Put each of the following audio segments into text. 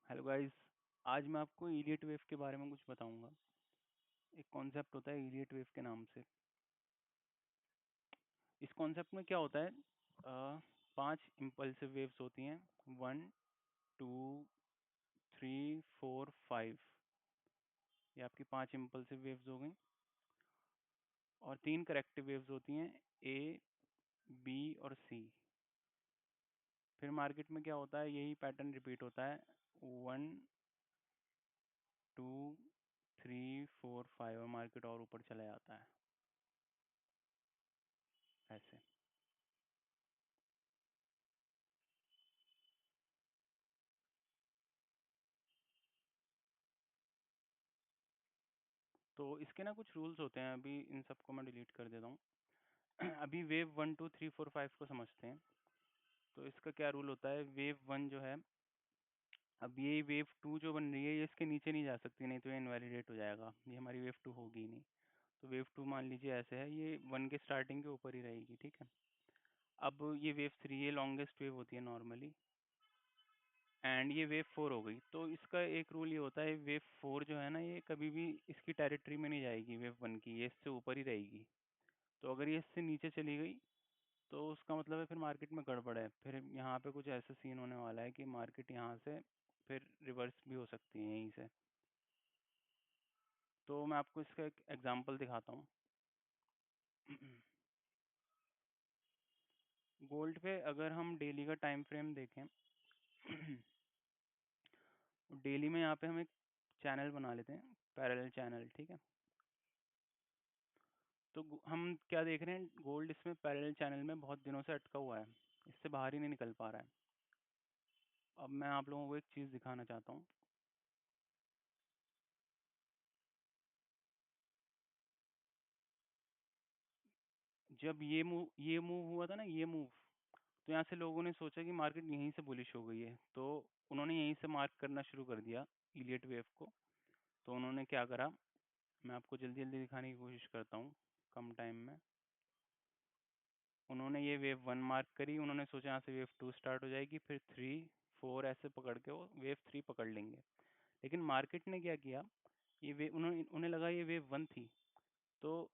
Hello guys. आज मैं आपको इलियट वेव के बारे में कुछ बताऊंगा। एक कॉन्सेप्ट होता है इलियट वेव के नाम से। इस कॉन्सेप्ट में क्या होता है, 5 इम्पल्सिव वेव्स होती हैं। 1, 2, 3, 4, 5। ये आपकी 5 इम्पल्सिव वेव्स हो गई। और 3 करेक्टिव वेव्स होती हैं, ए, बी और सी। फिर मार्केट में क्या होता है, यही पैटर्न रिपीट होता है। 1, 2, 3, 4, 5 और मार्केट और ऊपर चला जाता है ऐसे। तो इसके ना कुछ रूल्स होते हैं, अभी इन सबको मैं डिलीट कर देता हूँ। अभी वेव 1, 2, 3, 4, 5 को समझते हैं। तो इसका क्या रूल होता है, वेव 1 जो है, अब ये वेव 2 जो बन रही है ये इसके नीचे नहीं जा सकती, नहीं तो ये इनवैलिडेट हो जाएगा, ये हमारी वेव 2 होगी ही नहीं। तो वेव 2 मान लीजिए ऐसे है, ये 1 के स्टार्टिंग के ऊपर ही रहेगी, ठीक है। अब ये वेव 3, ये लॉन्गेस्ट वेव होती है नॉर्मली, एंड ये वेव 4 हो गई। तो इसका एक रूल ये होता है, वेव 4 जो है ना, ये कभी भी इसकी टेरिटरी में नहीं जाएगी वेव 1 की, ये इससे ऊपर ही रहेगी। तो अगर ये इससे नीचे चली गई तो उसका मतलब है फिर मार्केट में गड़बड़ है, फिर यहाँ पे कुछ ऐसा सीन होने वाला है कि मार्केट यहाँ से फिर रिवर्स भी हो सकती है यहीं से। तो मैं आपको इसका एक एग्जांपल दिखाता हूँ। गोल्ड पे अगर हम डेली का टाइम फ्रेम देखें, डेली में यहाँ पे हम एक चैनल बना लेते हैं, पैरेलल चैनल, ठीक है। तो हम क्या देख रहे हैं, गोल्ड इसमें पैरेलल चैनल में बहुत दिनों से अटका हुआ है, इससे बाहर ही नहीं निकल पा रहा है। अब मैं आप लोगों को एक चीज़ दिखाना चाहता हूँ। जब ये मूव हुआ था ना, ये मूव, तो यहाँ से लोगों ने सोचा कि मार्केट यहीं से बुलिश हो गई है, तो उन्होंने यहीं से मार्क करना शुरू कर दिया इलियट वेव को। तो उन्होंने क्या करा, मैं आपको जल्दी जल्दी दिखाने की कोशिश करता हूँ कम टाइम में। उन्होंने ये वेव 1 मार्क करी, उन्होंने सोचा यहाँ से वेव 2 स्टार्ट हो जाएगी, फिर 3, 4 ऐसे पकड़ के वो वेव 3 पकड़ लेंगे। लेकिन मार्केट ने क्या किया, ये वेव उन्होंने उन्हें लगा ये वेव 1 थी, तो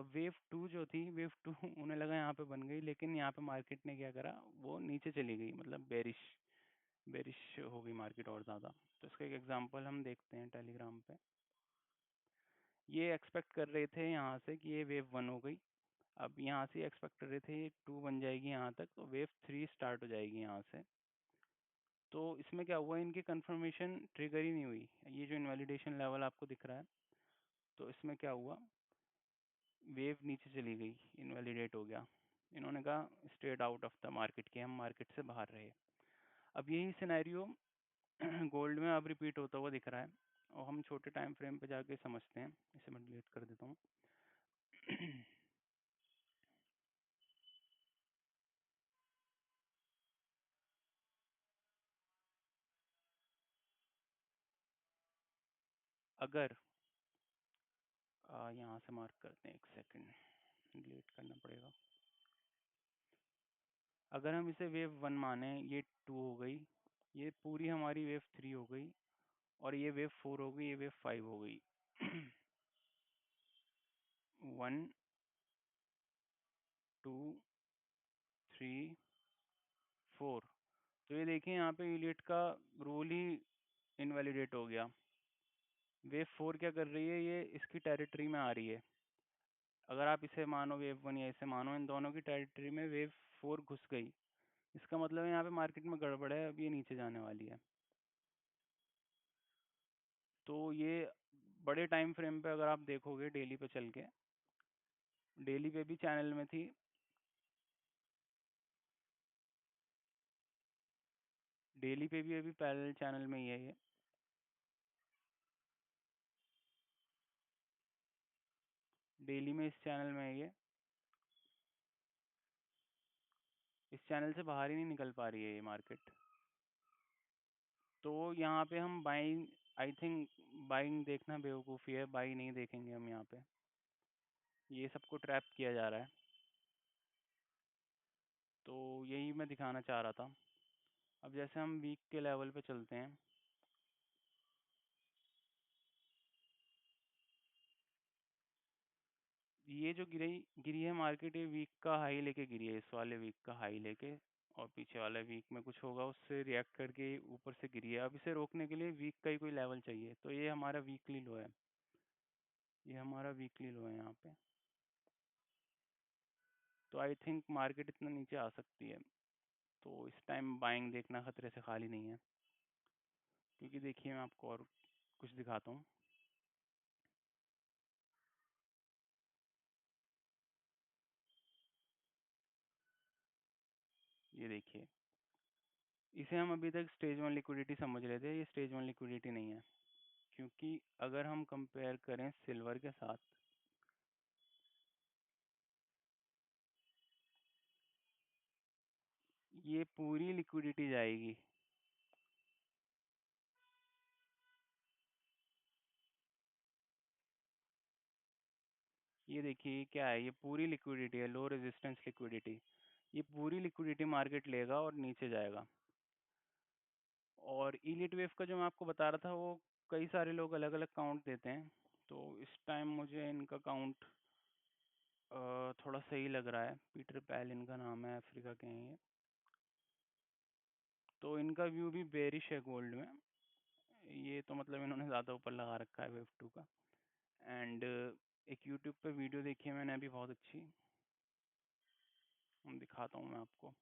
वेव 2 जो थी, वेव 2 उन्हें लगा यहाँ पे बन गई, लेकिन यहाँ पे मार्केट ने क्या करा, वो नीचे चली गई, मतलब बेरिश बेरिश हो गई मार्केट और ज़्यादा। तो इसका एक एग्जांपल हम देखते हैं टेलीग्राम पे। ये एक्सपेक्ट कर रहे थे यहाँ से कि ये वेव 1 हो गई, अब यहाँ से एक्सपेक्ट कर रहे थे ये 2 बन जाएगी यहाँ तक, तो वेव 3 स्टार्ट हो जाएगी यहाँ से। तो इसमें क्या हुआ, इनकी कंफर्मेशन ट्रिगर ही नहीं हुई, ये जो इनवैलिडेशन लेवल आपको दिख रहा है, तो इसमें क्या हुआ, वेव नीचे चली गई, इनवैलिडेट हो गया। इन्होंने कहा straight out of the market, के हम मार्केट से बाहर रहे। अब यही सिनेरियो गोल्ड में अब रिपीट होता हुआ दिख रहा है, और हम छोटे टाइम फ्रेम पे जाके समझते हैं। इसे मैं डिलीट कर देता हूँ। अगर यहाँ से मार्क करते हैं, एक सेकंड डिलीट करना पड़ेगा। अगर हम इसे वेव 1 माने, ये 2 हो गई, ये पूरी हमारी वेव 3 हो गई, और ये वेव 4 हो गई, ये वेव 5 हो गई। 1, 2, 3, 4। तो ये देखिए यहाँ पे इलियट का रूल ही इनवैलिडेट हो गया। वेव 4 क्या कर रही है, ये इसकी टेरिटरी में आ रही है। अगर आप इसे मानो वेव 1 या इसे मानो, इन दोनों की टेरिटरी में वेव 4 घुस गई, इसका मतलब है यहाँ पे मार्केट में गड़बड़ है, अब ये नीचे जाने वाली है। तो ये बड़े टाइम फ्रेम पे अगर आप देखोगे, डेली पे चल के, डेली पे भी चैनल में थी, डेली पे भी अभी पैरेलल चैनल में ही है ये। डेली में इस चैनल में है ये, इस चैनल से बाहर ही नहीं निकल पा रही है ये मार्केट। तो यहाँ पे हम बाइंग, आई थिंक बाइंग देखना बेवकूफ़ी है, बाई नहीं देखेंगे हम यहाँ पे, ये सबको ट्रैप किया जा रहा है। तो यही मैं दिखाना चाह रहा था। अब जैसे हम वीक के लेवल पे चलते हैं, ये जो गिरी है मार्केट, ये वीक का हाई लेके गिरी है, इस वाले वीक का हाई लेके, और पीछे वाले वीक में कुछ होगा उससे रिएक्ट करके ऊपर से गिरी है। अब इसे रोकने के लिए वीक का ही कोई लेवल चाहिए, तो ये हमारा वीकली लो है, ये हमारा वीकली लो है यहाँ पे। तो आई थिंक मार्केट इतना नीचे आ सकती है, तो इस टाइम बाइंग देखना खतरे से खाली नहीं है। क्योंकि देखिए मैं आपको और कुछ दिखाता हूँ। ये देखिए, इसे हम अभी तक स्टेज वन लिक्विडिटी समझ रहे थे, ये स्टेज वन लिक्विडिटी नहीं है। क्योंकि अगर हम कंपेयर करें सिल्वर के साथ, ये पूरी लिक्विडिटी जाएगी। ये देखिए क्या है, ये पूरी लिक्विडिटी है, लो रेजिस्टेंस लिक्विडिटी। ये पूरी लिक्विडिटी मार्केट लेगा और नीचे जाएगा। और इलीट वेव का जो मैं आपको बता रहा था, वो कई सारे लोग अलग अलग काउंट देते हैं, तो इस टाइम मुझे इनका काउंट थोड़ा सही लग रहा है। पीटर पैल इनका नाम है, अफ्रीका के हैं ये। तो इनका व्यू भी बेरिश है गोल्ड में। ये तो मतलब इन्होंने ज़्यादा ऊपर लगा रखा है वेव टू का। एंड एक यूट्यूब पे वीडियो देखी है मैंने अभी बहुत अच्छी, दिखाता हूँ मैं आपको।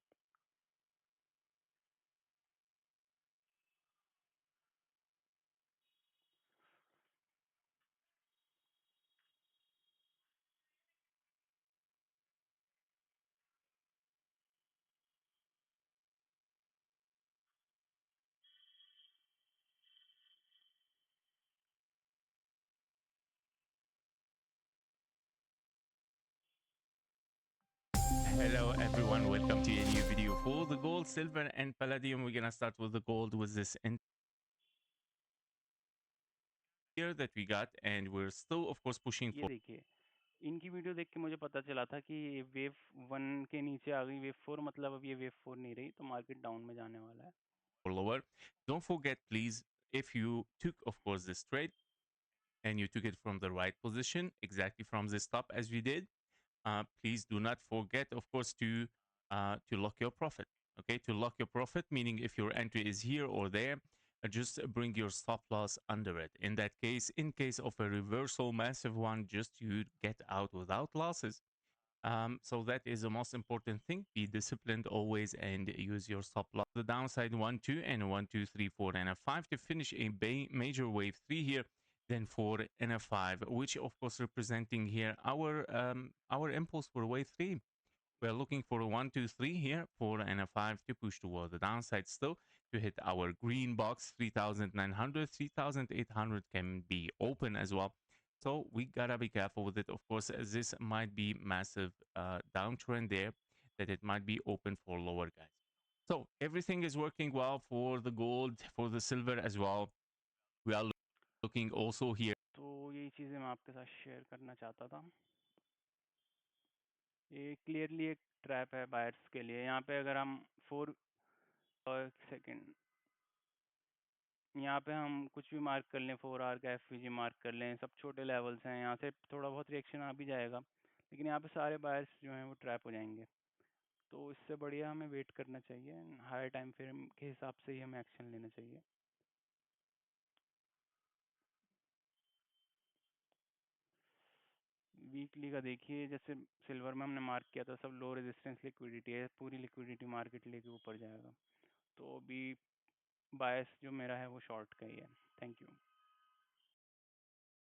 Hello everyone, welcome to a new video for the gold, silver and palladium. We're gonna start with the gold with this here that we got, and we're still of course pushing ये for देखिए, इनकी video देख के मुझे पता चला था कि ये वेव वन के नीचे आ गई वेव फोर, मतलब अब ये वेव फोर नहीं रही, तो मार्केट डाउन में जाने वाला है। lower. Don't forget please, if you took of course this trade and you took it from the right position, exactly from this top as we did, please do not forget, of course, to lock your profit. Okay, to lock your profit, meaning if your entry is here or there, just bring your stop loss under it. In that case, in case of a reversal, massive one, just you get out without losses. So that is the most important thing. Be disciplined always and use your stop loss. The downside 1, 2, and 1, 2, 3, 4, and a 5 to finish a major wave 3 here. Then 4 and a 5, which of course representing here our impulse for wave 3. We're looking for a 1, 2, 3 here, 4 and a 5 to push toward the downside still to hit our green box 3,900, 3,800 can be open as well. So we gotta be careful with it. Of course, as this might be massive downtrend there, that it might be open for lower, guys. So everything is working well for the gold, for the silver as well. We are looking also here. तो यही चीज़ें मैं आपके साथ share करना चाहता था। ये क्लियरली एक ट्रैप है बायर्स के लिए। यहाँ पे अगर हम फोर सेकेंड, यहाँ पे हम कुछ भी मार्क कर लें, 4 आवर का एफवीजी मार्क कर लें, सब छोटे लेवल्स हैं, यहाँ से थोड़ा बहुत रिएक्शन आ भी जाएगा, लेकिन यहाँ पे सारे बायर्स जो हैं वो ट्रैप हो जाएंगे। तो इससे बढ़िया हमें वेट करना चाहिए, हायर टाइम फ्रेम के हिसाब से ही हमें एक्शन लेना चाहिए। वीकली का देखिए, जैसे सिल्वर में हमने मार्क किया था, सब लो रेजिस्टेंस लिक्विडिटी है, पूरी लिक्विडिटी मार्केट लेके ऊपर जाएगा। तो अभी बायस जो मेरा है वो शॉर्ट का ही है। Thank you.